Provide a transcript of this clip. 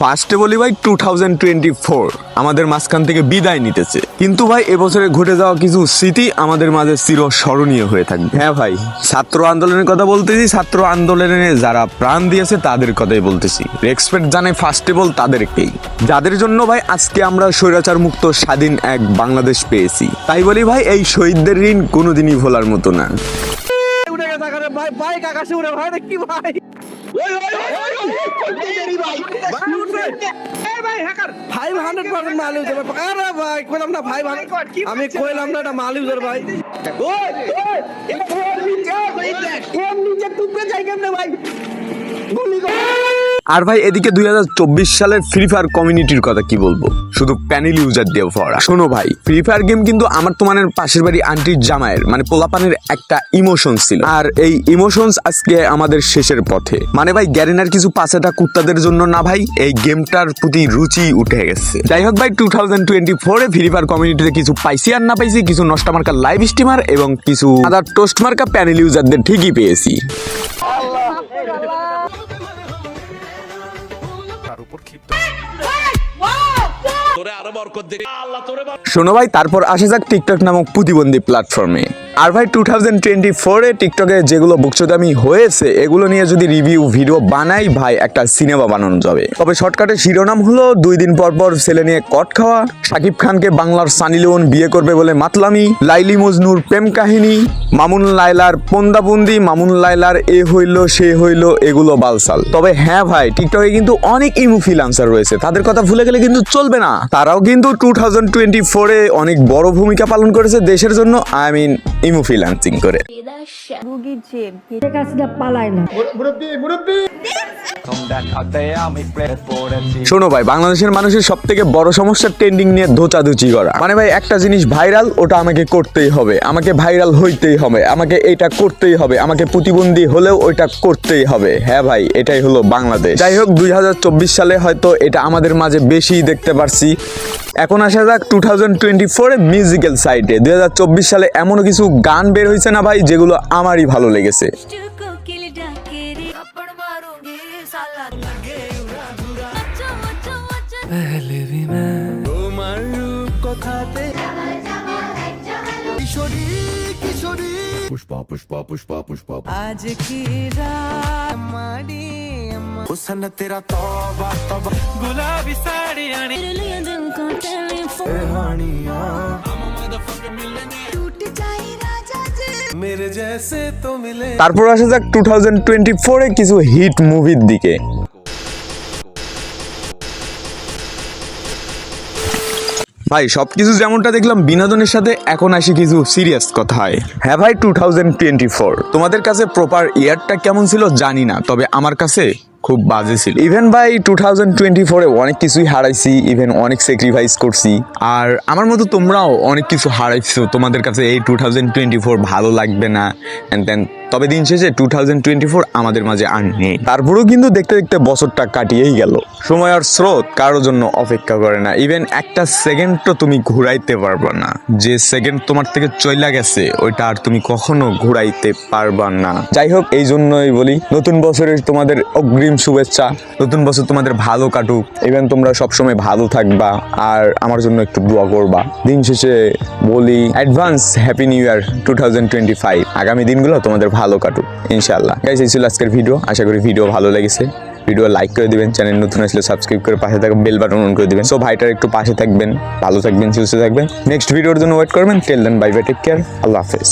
ফার্স্টে বলি ভাই 2024 আমাদের মাঝখান থেকে বিদায় নিতেছে, কিন্তু ভাই এবছরে ঘটে যাওয়া কিছু স্মৃতি আমাদের মাঝে চিরস্মরণীয় হয়ে থাকবে। হ্যাঁ ভাই, ছাত্র আন্দোলনের কথা বলতেছি, ছাত্র আন্দোলনে যারা প্রাণ দিয়েছে তাদের কথাই বলতেছি। রেসপেক্ট জানাই ফার্স্ট অফ অল তাদেরকেই, যাদের জন্য ভাই আজকে আমরা স্বৈরাচার মুক্ত স্বাধীন এক বাংলাদেশ পেয়েছি। তাই বলি ভাই, এই শহীদদের ঋণ কোনোদিনই ভোলার মতো না। আমি কইলাম না এটা মাল ইউজার ভাই। আর ভাই এদিকে 2024 সালের ফ্রি ফায়ার কমিউনিটির কথা কি বলবো, শুধু প্যানেল ইউজার দিয়ে ভরা। শোনো ভাই, ফ্রি ফায়ার গেম কিন্তু আমার তোমার পাশের বাড়ি আন্টির জামাইয়ের মানে পোলাপানের একটা ইমোশন ছিল, আর এই ইমোশনস আজকে আমাদের শেষের পথে। মানে ভাই গ্যারেনার কিছু পাঁচটা কুত্তাদের জন্য না ভাই, এই গেমটার প্রতি রুচি উঠে গেছে। যাই হোক ভাই, 2024-এ ফ্রি ফায়ার কমিউনিটিতে কিছু পাইছি আর না পাইছি, কিছু নষ্ট মার্কা লাইভ স্ট্রিমার এবং কিছু আদার টোস্ট মার্কা প্যানেল ইউজারদের ঠিকই পেয়েছি। শোনো ভাই, তারপর আসা যাক টিকটক নামক প্রতিবন্ধী প্ল্যাটফর্মে। আর ভাই 2024-এ টিকটকে যেগুলো বকচোদামি হয়েছে এগুলো নিয়ে যদি রিভিউ ভিডিও বানাই ভাই, একটা সিনেমা বানানো যাবে। তবে শর্টকাটের শিরোনাম হলো 2 দিন পর পর ছেলে নিয়ে কট খাওয়া, শাকিব খানকে বাংলার সানি লিওন বিয়ে করবে বলে মাতলামি, লাইলি মজনুর প্রেম কাহিনী, মামুন লায়লার পন্দাবন্দি, মামুন লায়লার এ হইলো সে হইলো, এগুলো বালসাল। তবে হ্যাঁ ভাই, টিকটকে কিন্তু অনেক ইনফ্লুয়েন্সার রয়েছে, তাদের কথা ভুলে গেলে কিন্তু চলবে না। তারাও কিন্তু 2024-এ অনেক বড় ভূমিকা পালন করেছে দেশের জন্য, আই মিন ইনফ্লুয়েন্সিং করে। শোনো ভাই, বাংলাদেশের মানুষের সব থেকে বড় সমস্যা ট্রেন্ডিং নিয়ে ধোচাধুচি করা। মানে ভাই একটা জিনিস ভাইরাল, ওটা আমাকে করতেই হবে, আমাকে ভাইরাল হইতেই হবে, আমাকে এটা করতেই হবে, আমাকে প্রতিবন্ধী হলেও ওইটা করতেই হবে। হ্যাঁ ভাই, এটাই হলো বাংলাদেশ। যাই হোক, 2024 সালে হয়তো এটা আমাদের মাঝে বেশি দেখতে পারছি। এখন আসা যাক 2024-এ মিউজিক্যাল সাইডে। 2024 সালে এমনও কিছু গান বের হয়েছে না ভাই, যেগুলো আমারই ভালো লেগেছে। पुष्पा पुष्पा पुष्पा पुष्पा आज की रात हमारी हुस्न तेरा तौबा तौबा गुलाबी साड़ियां टूट जाए राजा जी मेरे जैसे तो मिले। তারপর আসা যাক 2024-এ কিছু হিট মুভির দিকে। ভাই সবকিছু যেমনটা দেখলাম বিনোদনের সাথে, এখন আসি কিছু সিরিয়াস কথায়। হ্যাঁ ভাই, 2024 তোমাদের কাছে প্রপার ইয়ারটা কেমন ছিল জানি না, তবে আমার কাছে খুব বাজে ছিল। ইভেন ভাই 2024-এ অনেক কিছুই হারাইছি, ইভেন অনেক স্যাক্রিফাইস করছি, আর আমার মতো তোমরাও অনেক কিছু হারাইছো। তোমাদের কাছে এই 2024 ভালো লাগবে না এন্ড দেন, তবে দিন শেষে 2024 আমাদের মাঝে আর নেই। তারপরেও কিন্তু দেখতে দেখতে বছরটা কাটিয়েই গেল। সময় আর স্রোত কারোর জন্য অপেক্ষা করে না, ইভেন একটা সেকেন্ডও তুমি ঘুরাইতে পারবা না। যে সেকেন্ড তোমার থেকে চইলা গেছে ওইটা আর তুমি কখনো ঘুরাইতে পারবা না। যাই হোক, এই জন্যই বলি নতুন বছরের তোমাদের অগ্রিম শুভেচ্ছা, নতুন বছর তোমাদের ভালো কাটুক, ইভেন তোমরা সবসময় ভালো থাকবা আর আমার জন্য একটু দোয়া করবা। দিন শেষে বলি অ্যাডভান্স হ্যাপি নিউ ইয়ার 2025। আগামী দিনগুলো তোমাদের ভালো কাটুক ইনশাআল্লাহ। গাইস, এই ছিল আজকের ভিডিও। আশা করি ভিডিও ভালো লেগেছে। ভিডিও লাইক করে দিবেন, চ্যানেল নতুন আসলে সাবস্ক্রাইব করে পাশে থাকা বেল বাটন অন করে দিবেন। সো ভাইটার একটু পাশে থাকবেন, ভালো থাকবেন, সুস্থ থাকবেন। নেক্সট ভিডিওর জন্য ওয়েট করবেন। Till then bye bye, take care, আল্লাহ হাফেজ।